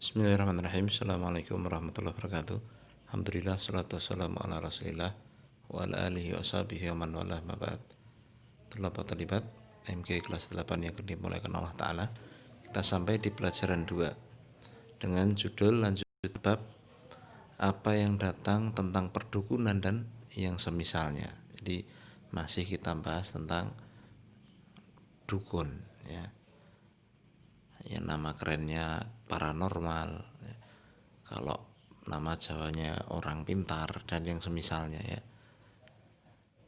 Bismillahirrahmanirrahim. Assalamualaikum warahmatullahi wabarakatuh. Alhamdulillah, salatu wassalamu ala rasulillah wa ala alihi wa sahbihi wa man walah mabad. Terlapat terlibat MG kelas 8 yang dimulaikan Allah Ta'ala. Kita sampai di pelajaran 2 dengan judul lanjut bab apa yang datang tentang perdukunan dan yang semisalnya. Jadi masih kita bahas tentang dukun, ya, yang nama kerennya paranormal, ya. Kalau nama Jawanya orang pintar dan yang semisalnya, ya.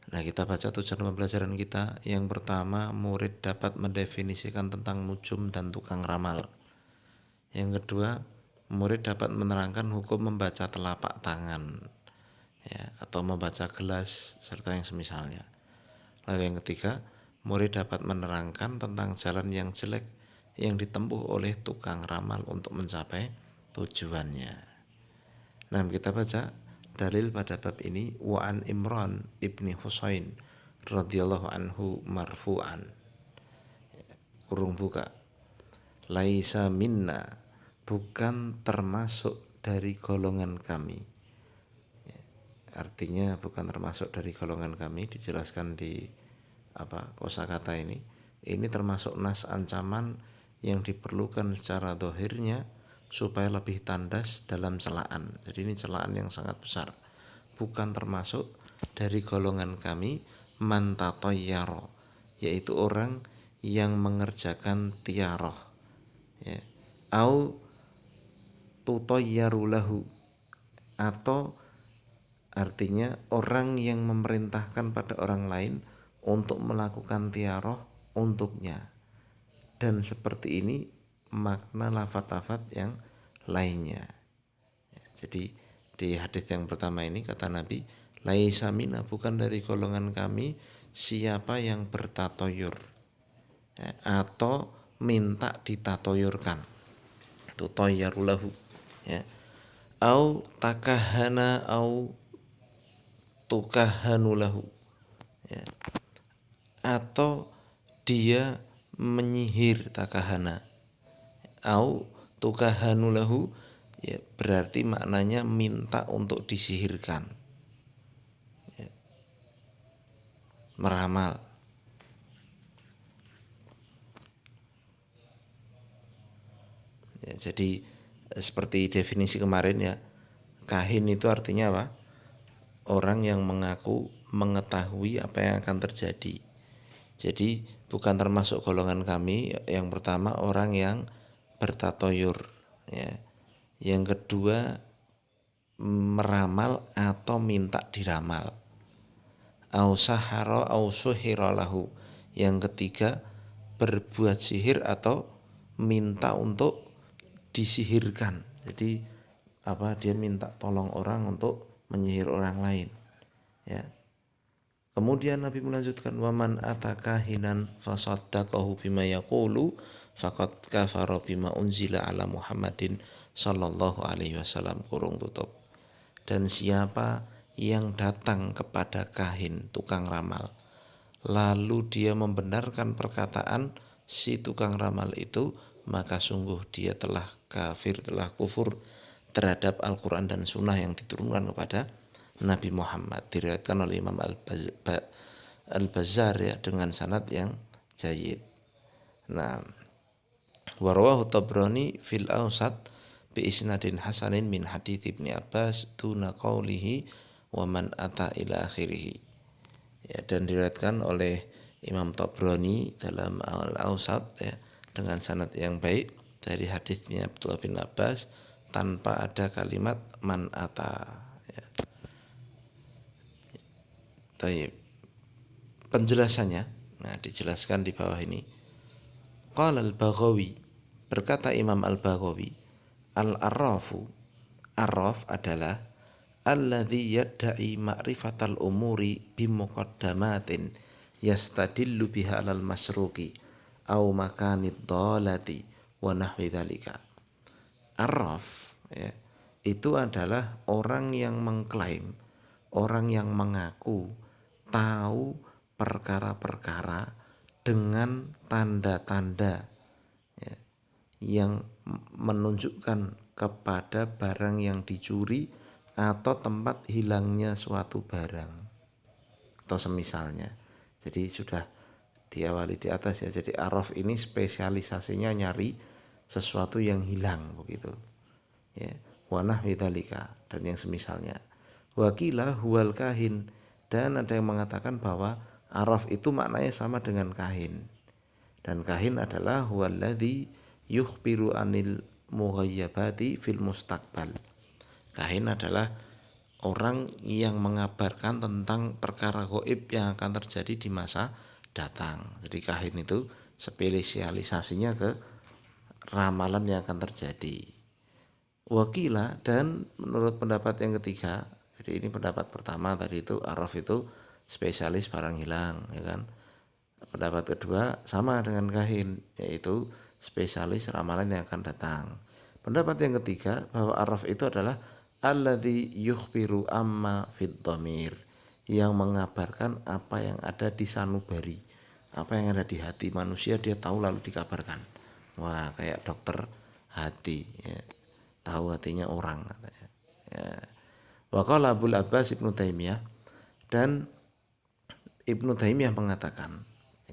Nah, kita baca tujuan pembelajaran kita. Yang pertama, murid dapat mendefinisikan tentang nujum dan tukang ramal. Yang kedua, murid dapat menerangkan hukum membaca telapak tangan, ya, atau membaca gelas serta yang semisalnya. Lalu yang ketiga, murid dapat menerangkan tentang jalan yang jelek yang ditempuh oleh tukang ramal untuk mencapai tujuannya. Nah, kita baca dalil pada bab ini. Wa an Imran ibni Husain radhiyallahu anhu marfu'an, kurung buka, laisa minna, bukan termasuk dari golongan kami. Artinya bukan termasuk dari golongan kami, dijelaskan di kosakata ini. Ini termasuk nas ancaman yang diperlukan secara dohirnya supaya lebih tandas dalam celaan. Jadi ini celaan yang sangat besar. Bukan termasuk dari golongan kami man tatayyaro, yaitu orang yang mengerjakan tiaroh, ya. Au tutayyaru lahu, atau artinya orang yang memerintahkan pada orang lain untuk melakukan tiaroh untuknya. Dan seperti ini makna lafaz-lafaz yang lainnya. Jadi di hadis yang pertama ini kata Nabi, laisa minna, bukan dari golongan kami siapa yang bertatoyur, ya, atau minta ditatoyurkan, tutayyarulahu, ya, au takahana au tukahanulahu, ya, atau dia menyihir, takahana, au tukahanulahu, ya, berarti maknanya minta untuk disihirkan, ya, meramal. Ya, jadi seperti definisi kemarin, ya, kahin itu artinya apa? Orang yang mengaku mengetahui apa yang akan terjadi. Jadi bukan termasuk golongan kami. Yang pertama, orang yang bertatoyur, ya. Yang kedua, meramal atau minta diramal. Au sahara au suhira lahu. Yang ketiga, berbuat sihir atau minta untuk disihirkan. Jadi dia minta tolong orang untuk menyihir orang lain, ya. Kemudian Nabi melanjutkan, waman ataka hinan fasaddaqahu bima yaqulu faqad kafara bima unzila ala Muhammadin sallallahu alaihi wasallam, kurung tutup. Dan siapa yang datang kepada kahin, tukang ramal, lalu dia membenarkan perkataan si tukang ramal itu, maka sungguh dia telah kafir, telah kufur terhadap Al-Quran dan Sunnah yang diturunkan kepada Nabi Muhammad. Diriwayatkan oleh Imam Al-Bazzar, ya, dengan sanad yang jayyid. Nah, warwahu Tabrani fil Awsat bi isnadin hasanin min hadits Ibnu Abbas tuna qaulihi wa man ata ila akhirih. Ya, dan diriwayatkan oleh Imam Tabrani dalam Al-Awsat, ya, dengan sanad yang baik dari hadisnya Abdullah bin Abbas tanpa ada kalimat man ata, ya. Taib. Penjelasannya, nah, dijelaskan di bawah ini. Qala al-Baghawi, berkata Imam al-Baghawi, al-arrafu, arraf adalah alladzi yadda'i ma'rifatal umuri bimuqaddamatin yastadillu biha alal masruqi au makanid dhalati wa nahwi dzalika. Arraf, ya, itu adalah orang yang mengklaim, orang yang mengaku tahu perkara-perkara dengan tanda-tanda, ya, yang menunjukkan kepada barang yang dicuri atau tempat hilangnya suatu barang atau semisalnya. Jadi sudah diawali di atas ya. Jadi araf ini spesialisasinya nyari sesuatu yang hilang begitu. Ya, wanah widalika dan yang semisalnya. Wakila huwal kahin, dan ada yang mengatakan bahwa araf itu maknanya sama dengan kahin. Dan kahin adalah huwaladzi yukhbiru anil mughayyabati fil mustaqbal. Kahin adalah orang yang mengabarkan tentang perkara gaib yang akan terjadi di masa datang. Jadi kahin itu spesialisasinya ke ramalan yang akan terjadi. Wakila, dan menurut pendapat yang ketiga, jadi ini pendapat pertama tadi itu araf itu spesialis barang hilang, ya kan. Pendapat kedua sama dengan kahin, yaitu spesialis ramalan yang akan datang. Pendapat yang ketiga bahwa araf itu adalah alladzi yukhbiru amma fid dhamir, yang mengabarkan apa yang ada di sanubari, apa yang ada di hati manusia dia tahu lalu dikabarkan. Wah, kayak dokter hati ya, tahu hatinya orang katanya. Ya. Wa qala Abul Abbas Ibnu Taimiyah, dan Ibnu Taimiyah mengatakan,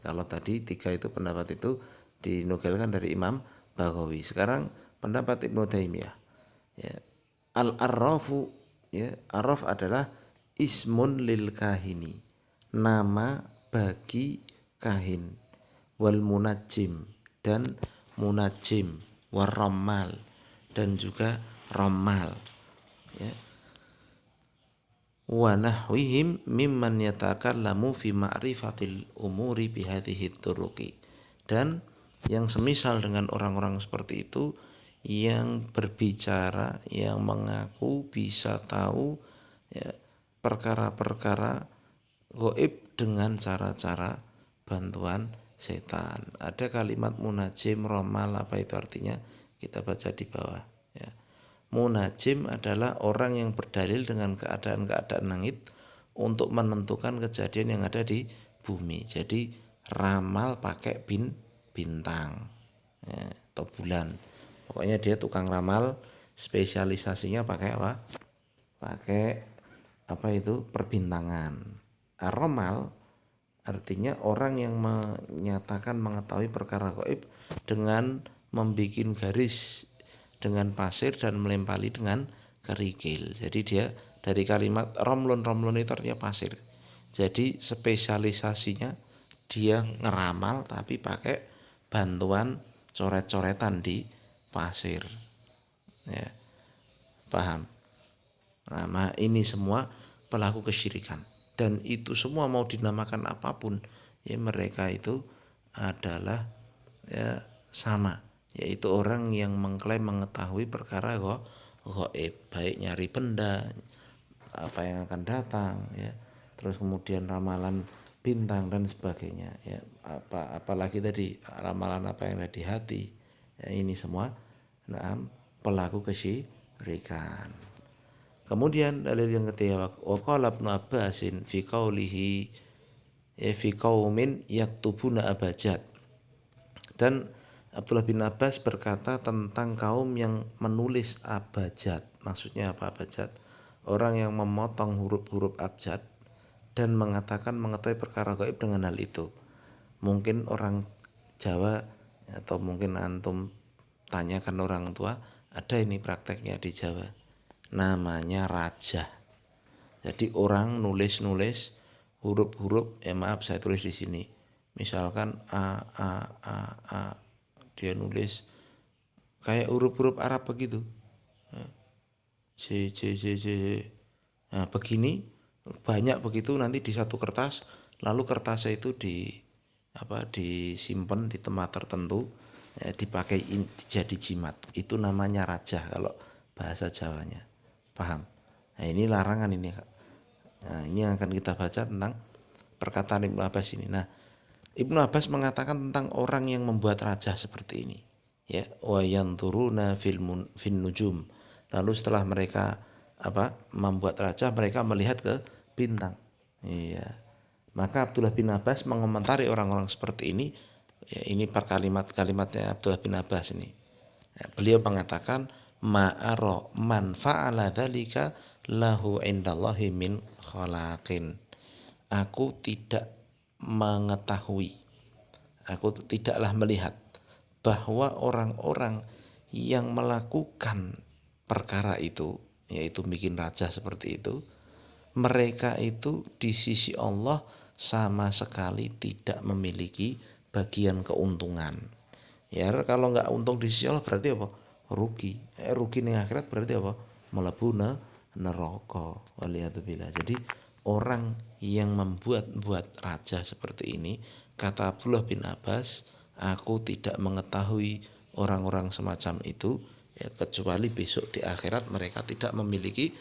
kalau tadi tiga itu pendapat itu dinukilkan dari Imam Baghawi. Sekarang pendapat Ibnu Taimiyah. Ya. Al-arrafu, ya, arraf adalah ismun lil kahini, nama bagi kahin, wal munajjim, dan munajjim, warramal, dan juga ramal, ya, wa nahwihim mimman yatakallamu fi ma'rifatil umuri bihadhihi turuqi, dan yang semisal dengan orang-orang seperti itu yang berbicara, yang mengaku bisa tahu ya, perkara-perkara gaib dengan cara-cara bantuan setan. Ada kalimat munajim, romal, apa itu artinya? Kita baca di bawah ya. Munajim adalah orang yang berdalil dengan keadaan-keadaan langit untuk menentukan kejadian yang ada di bumi. Jadi ramal pakai bintang ya, atau bulan. Pokoknya dia tukang ramal, spesialisasinya pakai apa? Pakai apa itu? Perbintangan. Ramal artinya orang yang menyatakan mengetahui perkara gaib dengan membuat garis dengan pasir dan melempari dengan kerikil. Jadi dia dari kalimat romlon itu artinya pasir. Jadi spesialisasinya dia ngeramal tapi pakai bantuan coret-coretan di pasir. Ya, paham? Nah, ini semua pelaku kesyirikan, dan itu semua mau dinamakan apapun ya mereka itu adalah ya sama, yaitu orang yang mengklaim mengetahui perkara gaib, baik nyari benda, apa yang akan datang ya, terus kemudian ramalan bintang dan sebagainya ya, apalagi tadi ramalan apa yang ada di hati ya, ini semua nah, pelaku kesyirikan. Kemudian dalil yang ketiga, waqala Ibnu Abbasin fi qaulihi fi qaumin yaktubuna abajad, dan Abdullah bin Abbas berkata tentang kaum yang menulis abjad. Maksudnya apa abjad? Orang yang memotong huruf-huruf abjad dan mengatakan mengetahui perkara gaib dengan hal itu. Mungkin orang Jawa atau mungkin antum tanyakan orang tua, ada ini prakteknya di Jawa. Namanya rajah. Jadi orang nulis-nulis huruf-huruf, maaf saya tulis di sini. Misalkan a dia nulis kayak huruf-huruf Arab begitu, c c c c, nah begini banyak begitu, nanti di satu kertas, lalu kertasnya itu disimpan di tempat tertentu ya, dipakai jadi jimat, itu namanya rajah kalau bahasa Jawanya, paham? Nah ini larangan ini. Nah ini yang akan kita baca tentang perkataan Ibnu Abbas ini. Nah Ibnu Abbas mengatakan tentang orang yang membuat rajah seperti ini, ya, wa yanturuna fin nujum. Lalu setelah mereka membuat rajah, mereka melihat ke bintang. Iya. Maka Abdullah bin Abbas mengomentari orang-orang seperti ini. Ya, ini per kalimatnya Abdullah bin Abbas ini. Ya, beliau mengatakan ma'ara man fa'ala dzalika lahu indallahi min khalaqin. Aku tidak mengetahui, aku tidaklah melihat bahwa orang-orang yang melakukan perkara itu, yaitu bikin raja seperti itu, mereka itu di sisi Allah sama sekali tidak memiliki bagian keuntungan. Ya kalau nggak untung di sisi Allah berarti apa? Rugi. Rugi ning akhirat berarti apa? Mlebu neraka. Waliyadzubillah. Jadi orang yang membuat raja seperti ini, kata Abdullah bin Abbas, aku tidak mengetahui orang-orang semacam itu, ya, kecuali besok di akhirat mereka tidak memiliki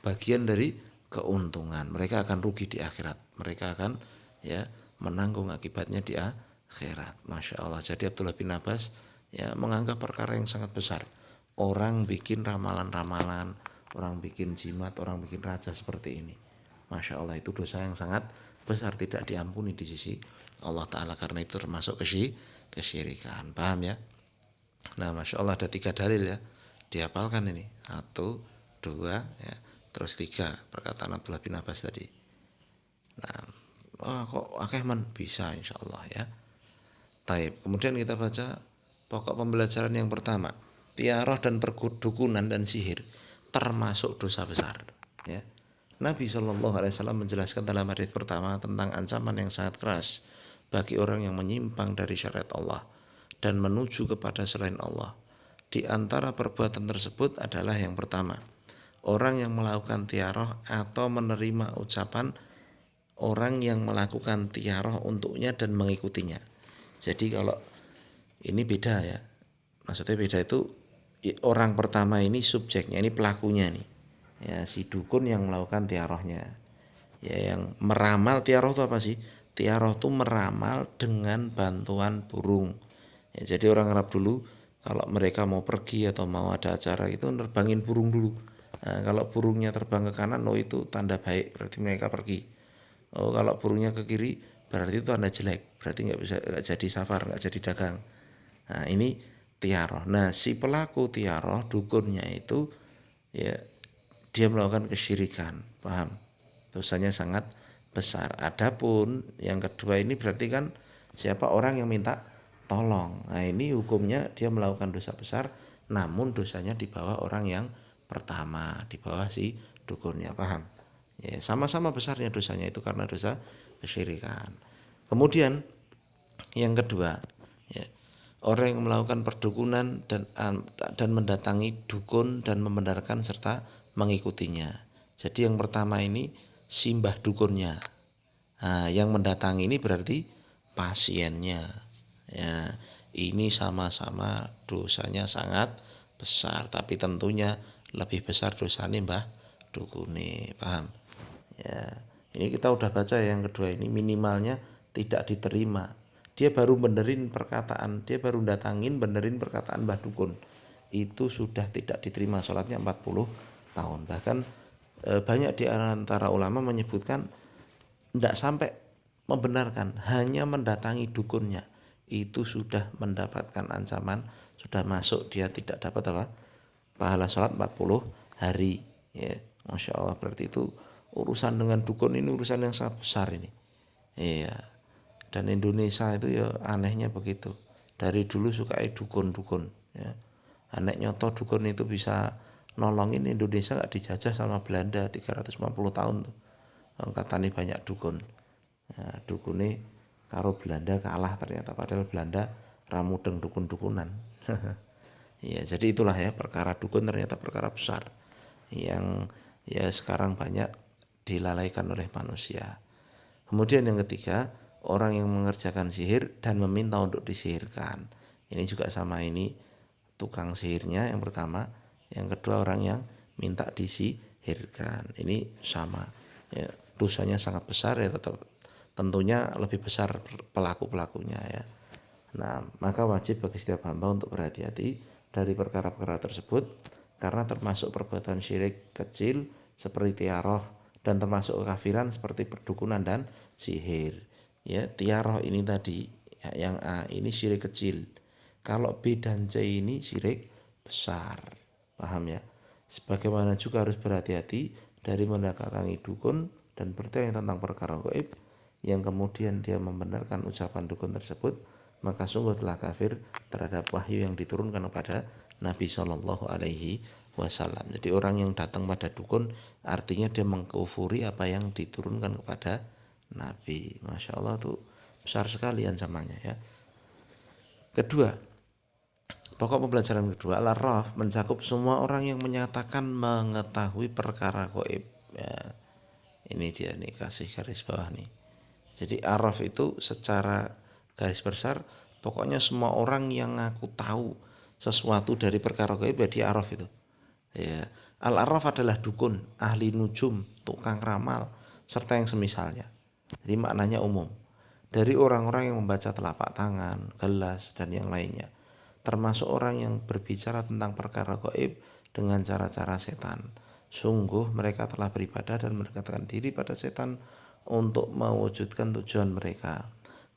bagian dari keuntungan. Mereka akan rugi di akhirat. Mereka akan ya menanggung akibatnya di akhirat. Masya Allah. Jadi Abdullah bin Abbas ya menganggap perkara yang sangat besar. Orang bikin ramalan-ramalan, orang bikin jimat, orang bikin raja seperti ini. Masya Allah, itu dosa yang sangat besar, tidak diampuni di sisi Allah Ta'ala, karena itu termasuk kesyirikan. Paham ya? Nah, Masya Allah, ada 3 dalil ya, dihafalkan ini. 1, 2 ya, terus 3 perkataan Abdullah bin Abbas tadi. Nah, kok akeh man bisa insya Allah ya. Taib. Kemudian kita baca pokok pembelajaran yang pertama. Tiarah dan perdukunan dan sihir termasuk dosa besar ya. Nabi Shallallahu Alaihi Wasallam menjelaskan dalam hadis pertama tentang ancaman yang sangat keras bagi orang yang menyimpang dari syariat Allah dan menuju kepada selain Allah. Di antara perbuatan tersebut adalah yang pertama, orang yang melakukan tiarah atau menerima ucapan orang yang melakukan tiarah untuknya dan mengikutinya. Jadi kalau ini beda ya, maksudnya beda itu orang pertama ini subjeknya, ini pelakunya nih, ya si dukun yang melakukan tiarahnya, ya yang meramal. Tiarah itu apa sih? Tiarah itu meramal dengan bantuan burung. Ya, jadi orang Arab dulu kalau mereka mau pergi atau mau ada acara itu nerbangin burung dulu. Nah, kalau burungnya terbang ke kanan, oh itu tanda baik, berarti mereka pergi. Oh kalau burungnya ke kiri, berarti itu tanda jelek, berarti nggak jadi safar, nggak jadi dagang. Nah ini tiaroh. Nah si pelaku tiaroh, dukunnya itu ya dia melakukan kesyirikan, paham? Dosanya sangat besar. Adapun yang kedua ini berarti kan siapa orang yang minta tolong. Nah ini hukumnya dia melakukan dosa besar, namun dosanya di bawah orang yang pertama, di bawah si dukunnya, paham? Ya sama-sama besarnya dosanya itu karena dosa kesyirikan. Kemudian yang kedua, ya, orang yang melakukan perdukunan dan mendatangi dukun dan membenarkan serta mengikutinya. Jadi yang pertama ini simbah dukunnya. Nah, yang mendatangi ini berarti pasiennya. Ya, ini sama-sama dosanya sangat besar, tapi tentunya lebih besar dosanya mbah dukune, paham? Ya, ini kita udah baca yang kedua ini minimalnya tidak diterima. Dia baru benerin perkataan, dia baru datangin benerin perkataan Mbah Dukun. Itu sudah tidak diterima, sholatnya 40 tahun. Bahkan banyak di antara ulama menyebutkan tidak sampai membenarkan, hanya mendatangi dukunnya itu sudah mendapatkan ancaman, sudah masuk, dia tidak dapat apa? Pahala sholat 40 hari ya. Masya Allah, berarti itu urusan dengan dukun ini urusan yang sangat besar ini. Iya. Dan Indonesia itu ya anehnya begitu. Dari dulu suka dukun-dukun ya. Aneh nyoto dukun itu bisa nolongin Indonesia gak dijajah sama Belanda 350 tahun tuh. Katanya banyak dukun. Nah, dukunnya karo Belanda kalah ternyata, padahal Belanda ramudeng dukun-dukunan. Ya, jadi itulah ya, perkara dukun ternyata perkara besar yang ya sekarang banyak dilalaikan oleh manusia. Kemudian yang ketiga, orang yang mengerjakan sihir dan meminta untuk disihirkan. Ini juga sama, ini tukang sihirnya yang pertama, yang kedua orang yang minta disihirkan. Ini sama. Ya, dosanya sangat besar ya, tetap tentunya lebih besar pelaku-pelakunya ya. Nah, maka wajib bagi setiap hamba untuk berhati-hati dari perkara-perkara tersebut karena termasuk perbuatan syirik kecil seperti tiaroh dan termasuk kekafiran seperti perdukunan dan sihir. Ya, tiaroh ini tadi ya, yang A ini syirik kecil. Kalau B dan C ini syirik besar. paham ya. Sebagaimana juga harus berhati-hati dari mendatangi dukun dan bertanya tentang perkara gaib yang kemudian dia membenarkan ucapan dukun tersebut, maka sungguh telah kafir terhadap wahyu yang diturunkan kepada Nabi Shallallahu Alaihi Wasallam. Jadi orang yang datang pada dukun artinya dia mengkufuri apa yang diturunkan kepada Nabi. Masya Allah tuh besar sekali ancamannya ya. Kedua, pokok pembelajaran kedua, al-arraf mencakup semua orang yang menyatakan mengetahui perkara gaib. Ya, ini dia nih kasih garis bawah nih. Jadi araf itu secara garis besar pokoknya semua orang yang ngaku tahu sesuatu dari perkara gaib ya dia araf itu. Ya, al-araf adalah dukun, ahli nujum, tukang ramal, serta yang semisalnya. Jadi maknanya umum. Dari orang-orang yang membaca telapak tangan, gelas, dan yang lainnya. Termasuk orang yang berbicara tentang perkara gaib dengan cara-cara setan. Sungguh mereka telah beribadah dan mendekatkan diri pada setan untuk mewujudkan tujuan mereka.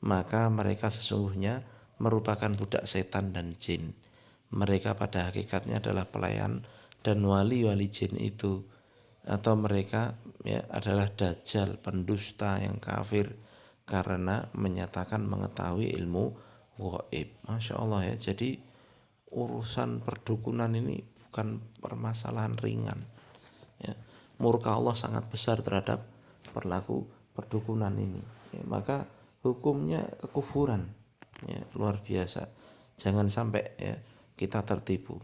Maka mereka sesungguhnya merupakan budak setan dan jin. Mereka pada hakikatnya adalah pelayan dan wali-wali jin itu, atau mereka ya adalah dajjal, pendusta yang kafir karena menyatakan mengetahui ilmu gaib. Masya Allah ya. Jadi urusan perdukunan ini bukan permasalahan ringan ya. Murka Allah sangat besar terhadap perilaku perdukunan ini ya, maka hukumnya kekufuran ya, luar biasa. Jangan sampai ya kita tertipu.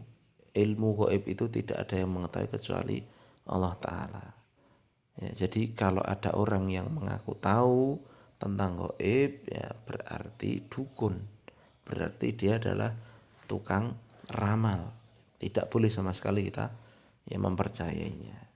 Ilmu gaib itu tidak ada yang mengetahui kecuali Allah Ta'ala ya. Jadi kalau ada orang yang mengaku tahu tentang gaib ya berarti dukun, berarti dia adalah tukang ramal. Tidak boleh sama sekali kita ya mempercayainya.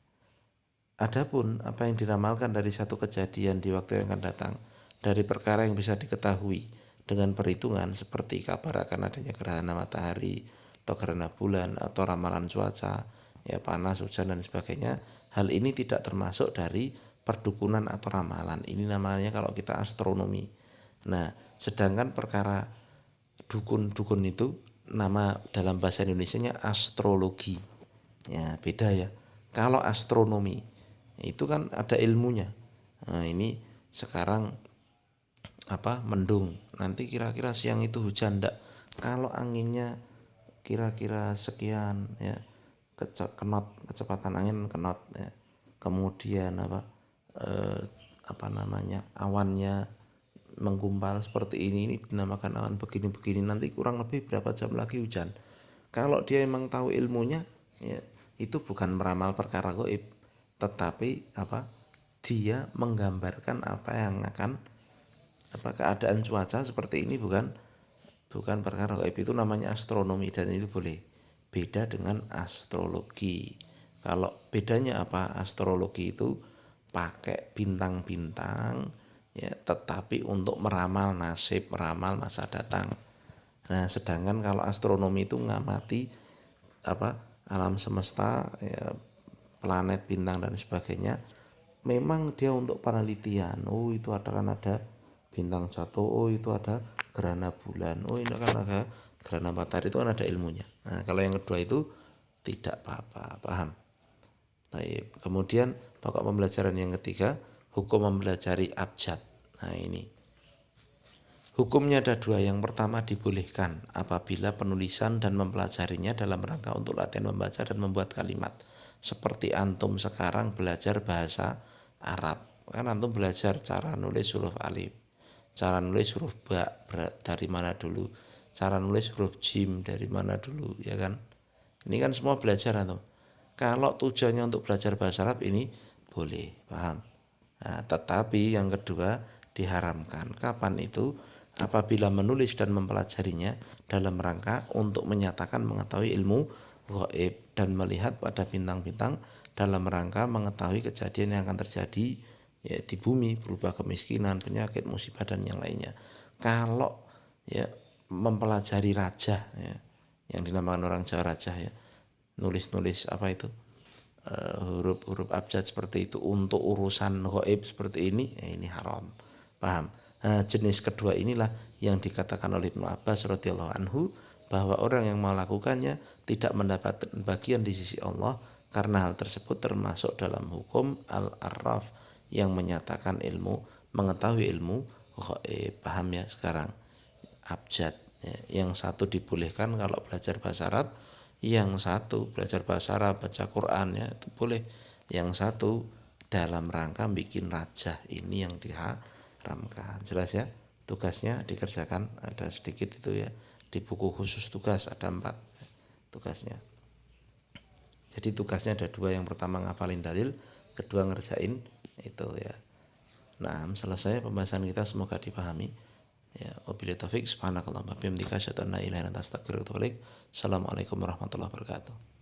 Adapun apa yang diramalkan dari satu kejadian di waktu yang akan datang, dari perkara yang bisa diketahui dengan perhitungan seperti kabar akan adanya gerhana matahari atau gerhana bulan atau ramalan cuaca, ya panas, hujan dan sebagainya, hal ini tidak termasuk dari perdukunan atau ramalan. Ini namanya kalau kita astronomi. Nah, sedangkan perkara dukun-dukun itu nama dalam bahasa Indonesianya astrologi. Ya, beda ya. Kalau astronomi itu kan ada ilmunya. Nah, ini sekarang mendung. Nanti kira-kira siang itu hujan enggak? Kalau anginnya kira-kira sekian ya. Kecepatan angin knot ya. Kemudian awannya menggumpal seperti ini dinamakan awan begini-begini, nanti kurang lebih berapa jam lagi hujan. Kalau dia emang tahu ilmunya ya, itu bukan meramal perkara gaib, tetapi dia menggambarkan apa yang akan keadaan cuaca seperti ini, bukan perkara gaib. Itu namanya astronomi dan itu boleh. Beda dengan astrologi. Kalau bedanya apa? Astrologi itu pakai bintang-bintang ya, tetapi untuk meramal nasib, meramal masa datang. Nah, sedangkan kalau astronomi itu ngamati alam semesta ya, planet, bintang dan sebagainya. Memang dia untuk penelitian. Oh, itu ada bintang jatuh. Oh, itu ada gerhana bulan. Oh, ini kan ada gerhana matahari, itu kan ada ilmunya. Nah, kalau yang kedua itu tidak apa-apa, paham? Baik. Kemudian pokok pembelajaran yang ketiga, hukum mempelajari abjad. Nah, ini hukumnya ada dua. Yang pertama dibolehkan apabila penulisan dan mempelajarinya dalam rangka untuk latihan membaca dan membuat kalimat. Seperti antum sekarang belajar bahasa Arab. Kan antum belajar cara nulis huruf alif, cara nulis huruf ba dari mana dulu, cara nulis huruf jim dari mana dulu, ya kan? Ini kan semua belajar antum. Kalau tujuannya untuk belajar bahasa Arab ini boleh, paham? Nah, tetapi yang kedua diharamkan. Kapan itu? Apabila menulis dan mempelajarinya dalam rangka untuk menyatakan mengetahui ilmu gaib dan melihat pada bintang-bintang dalam rangka mengetahui kejadian yang akan terjadi ya di bumi, berupa kemiskinan, penyakit, musibah dan yang lainnya. Kalau ya mempelajari raja ya, yang dinamakan orang Jawa raja ya, nulis-nulis huruf-huruf abjad seperti itu untuk urusan gaib seperti ini, ini haram, paham? Nah, jenis kedua inilah yang dikatakan oleh Ibnu Abbas radhiyallahu anhu bahwa orang yang melakukannya tidak mendapatkan bagian di sisi Allah, karena hal tersebut termasuk dalam hukum al-arraf yang menyatakan ilmu, mengetahui ilmu gaib. Paham ya sekarang? Abjad ya. Yang satu dibolehkan kalau belajar bahasa Arab, yang satu belajar bahasa Arab, baca Quran ya itu boleh, yang satu dalam rangka bikin rajah, ini yang diharamkan. Jelas ya, tugasnya dikerjakan ada sedikit itu ya, di buku khusus tugas ada 4 tugasnya. Jadi tugasnya ada 2, yang pertama ngafalin dalil, kedua ngerjain itu ya. Nah, selesai pembahasan kita, semoga dipahami. Ya, wabillahi taufik, subhanakallahumma wa bihamdika asyhadu an la ilaha illa anta astaghfiruka wa atubu ilaik. Assalamualaikum warahmatullahi wabarakatuh.